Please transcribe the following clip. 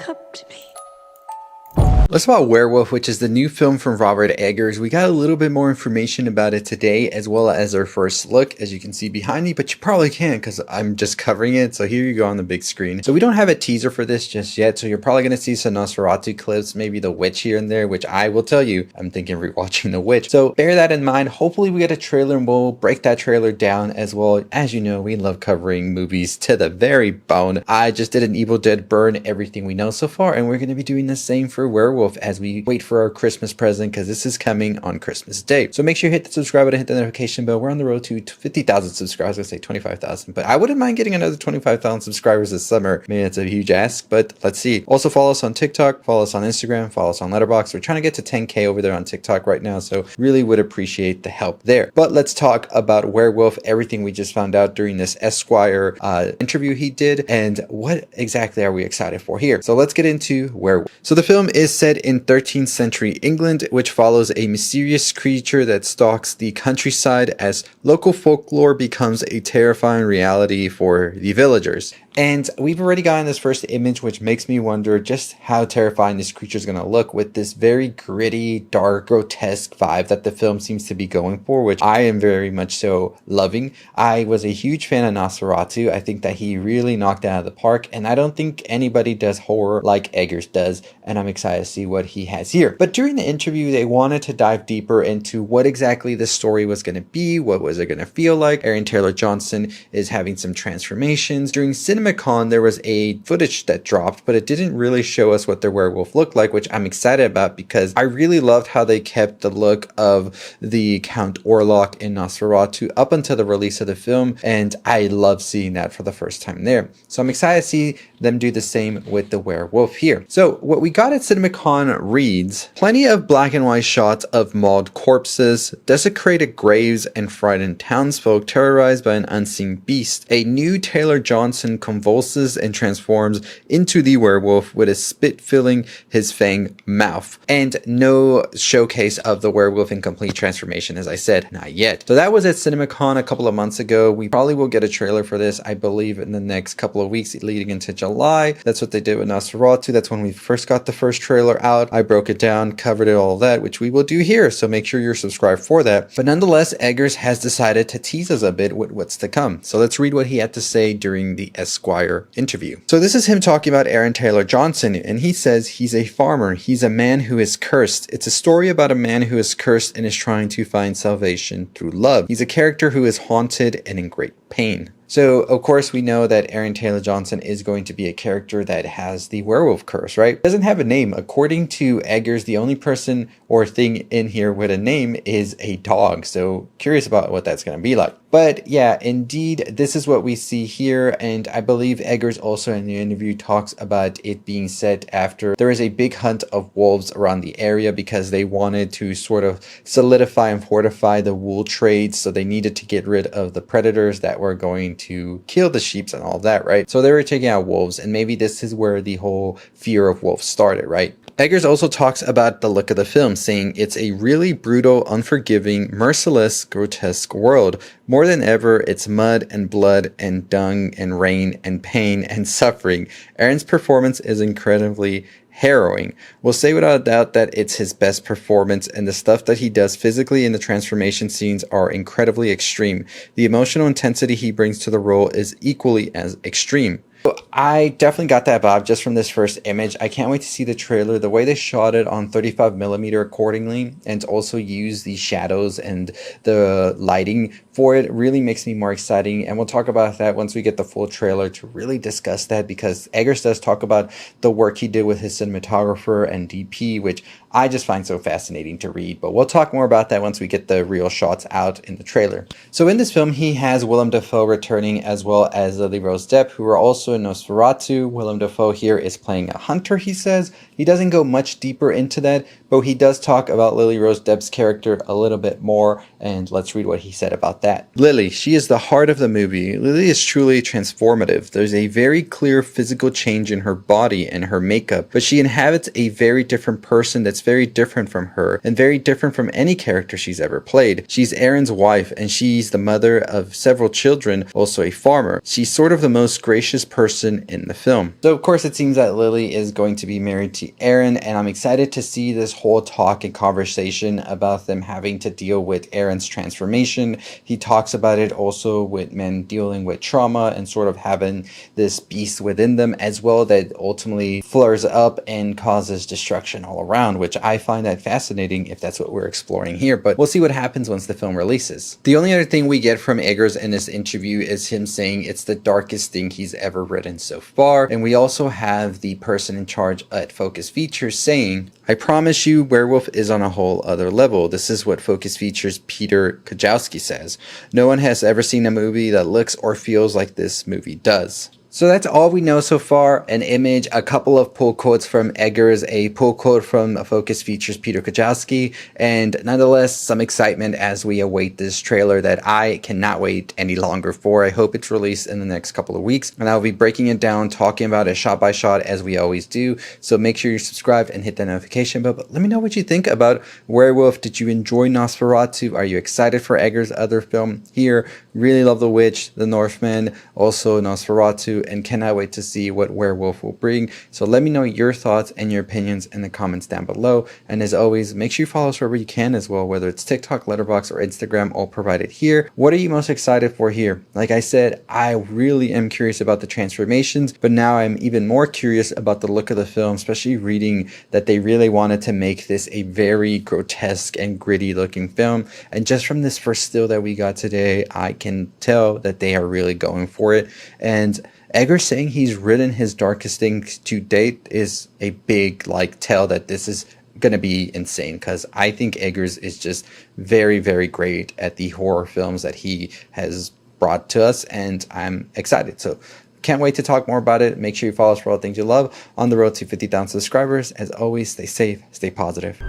up to me. Let's talk about Werewolf, which is the new film from Robert Eggers. We got a little bit more information about it today, as well as our first look, as you can see behind me, but you probably can't because I'm just covering it. So here you go on the big screen. So we don't have a teaser for this just yet, so you're probably going to see some Nosferatu clips, maybe The Witch here and there, which I will tell you, I'm thinking rewatching The Witch. So bear that in mind. Hopefully we get a trailer and we'll break that trailer down as well. As you know, we love covering movies to the very bone. I just did an Evil Dead burn, everything we know so far, and we're going to be doing the same for Werewolf as we wait for our Christmas present, because this is coming on Christmas Day. So make sure you hit the subscribe button, hit the notification bell. We're on the road to 50,000 subscribers. I was going to say 25,000, but I wouldn't mind getting another 25,000 subscribers this summer. Maybe it's a huge ask, but let's see. Also follow us on TikTok, follow us on Instagram, follow us on Letterboxd. We're trying to get to 10K over there on TikTok right now, so really would appreciate the help there. But let's talk about Werewolf, everything we just found out during this Esquire interview he did, and what exactly are we excited for here. So let's get into Werewolf. So the film is set in 13th century England, which follows a mysterious creature that stalks the countryside as local folklore becomes a terrifying reality for the villagers. And we've already gotten this first image, which makes me wonder just how terrifying this creature is going to look, with this very gritty, dark, grotesque vibe that the film seems to be going for, which I am very much so loving. I was a huge fan of Nosferatu. I think that he really knocked it out of the park, and I don't think anybody does horror like Eggers does, and I'm excited to see what he has here. But during the interview, they wanted to dive deeper into what exactly the story was going to be, what was it going to feel like. Aaron Taylor-Johnson is having some transformations. During CinemaCon, there was a footage that dropped, but it didn't really show us what the werewolf looked like, which I'm excited about because I really loved how they kept the look of the Count Orlok in Nosferatu up until the release of the film, and I love seeing that for the first time there. So I'm excited to see them do the same with the werewolf here. So what we got at CinemaCon reads, plenty of black and white shots of mauled corpses, desecrated graves, and frightened townsfolk terrorized by an unseen beast. A new Taylor-Johnson convulses and transforms into the werewolf with a spit filling his fang mouth. And no showcase of the werewolf in complete transformation, as I said, not yet. So that was at CinemaCon a couple of months ago. We probably will get a trailer for this, I believe, in the next couple of weeks leading into July. That's what they did with Nosferatu. That's when we first got the first trailer out. I broke it down, covered it, all that, which we will do here. So make sure you're subscribed for that. But nonetheless, Eggers has decided to tease us a bit with what's to come. So let's read what he had to say during the Esquire interview. So this is him talking about Aaron Taylor-Johnson, and he says he's a farmer. He's a man who is cursed. It's a story about a man who is cursed and is trying to find salvation through love. He's a character who is haunted and in great pain. So, of course, we know that Aaron Taylor-Johnson is going to be a character that has the werewolf curse, right? Doesn't have a name. According to Eggers, the only person or thing in here with a name is a dog. So, curious about what that's going to be like. But yeah, indeed, this is what we see here. And I believe Eggers also in the interview talks about it being set after there is a big hunt of wolves around the area because they wanted to sort of solidify and fortify the wool trade. So they needed to get rid of the predators that were going to kill the sheep and all that, right? So they were taking out wolves, and maybe this is where the whole fear of wolves started, right? Eggers also talks about the look of the film, saying it's a really brutal, unforgiving, merciless, grotesque world. More than ever, it's mud and blood and dung and rain and pain and suffering. Aaron's performance is incredibly harrowing. We'll say without a doubt that it's his best performance, and the stuff that he does physically in the transformation scenes are incredibly extreme. The emotional intensity he brings to the role is equally as extreme. I definitely got that vibe just from this first image. I can't wait to see the trailer. The way they shot it on 35mm accordingly, and also use the shadows and the lighting for it, really makes me more exciting. And we'll talk about that once we get the full trailer to really discuss that, because Eggers does talk about the work he did with his cinematographer and DP, which I just find so fascinating to read. But we'll talk more about that once we get the real shots out in the trailer. So in this film, he has Willem Dafoe returning, as well as Lily Rose Depp, who are also in Nosferatu. Willem Dafoe here is playing a hunter, he says. He doesn't go much deeper into that, but he does talk about Lily Rose Depp's character a little bit more, and let's read what he said about that. Lily, she is the heart of the movie. Lily is truly transformative. There's a very clear physical change in her body and her makeup, but she inhabits a very different person that's very different from her and very different from any character she's ever played. She's Aaron's wife and she's the mother of several children, also a farmer. She's sort of the most gracious person in the film. So of course it seems that Lily is going to be married to Aaron, and I'm excited to see this whole talk and conversation about them having to deal with Aaron's transformation. He talks about it also with men dealing with trauma and sort of having this beast within them as well that ultimately flares up and causes destruction all around, which I find that fascinating if that's what we're exploring here, but we'll see what happens once the film releases. The only other thing we get from Eggers in this interview is him saying it's the darkest thing he's ever written so far, and we also have the person in charge at Focus Features saying, "I promise you, Werewolf is on a whole other level." This is what Focus Features Peter Kajowski says. "No one has ever seen a movie that looks or feels like this movie does." So that's all we know so far. An image, a couple of pull quotes from Eggers, a pull quote from Focus Features Peter Kajowski, and nonetheless some excitement as we await this trailer that I cannot wait any longer for. I hope it's released in the next couple of weeks, and I'll be breaking it down, talking about it shot by shot as we always do. So make sure you're subscribed and hit that notification bell. But let me know what you think about Werewolf. Did you enjoy Nosferatu? Are you excited for Eggers' other film here? Really love The Witch, The Northman, also Nosferatu, and cannot wait to see what Werewolf will bring. So let me know your thoughts and your opinions in the comments down below. And as always, make sure you follow us wherever you can as well, whether it's TikTok, Letterboxd, or Instagram, all provided here. What are you most excited for here? Like I said, I really am curious about the transformations, but now I'm even more curious about the look of the film, especially reading that they really wanted to make this a very grotesque and gritty looking film. And just from this first still that we got today, I can tell that they are really going for it. And Eggers saying he's written his darkest things to date is a big tell that this is going to be insane, because I think Eggers is just very, very great at the horror films that he has brought to us, and I'm excited. So can't wait to talk more about it. Make sure you follow us for all things you love on the road to 50,000 subscribers. As always, stay safe, stay positive.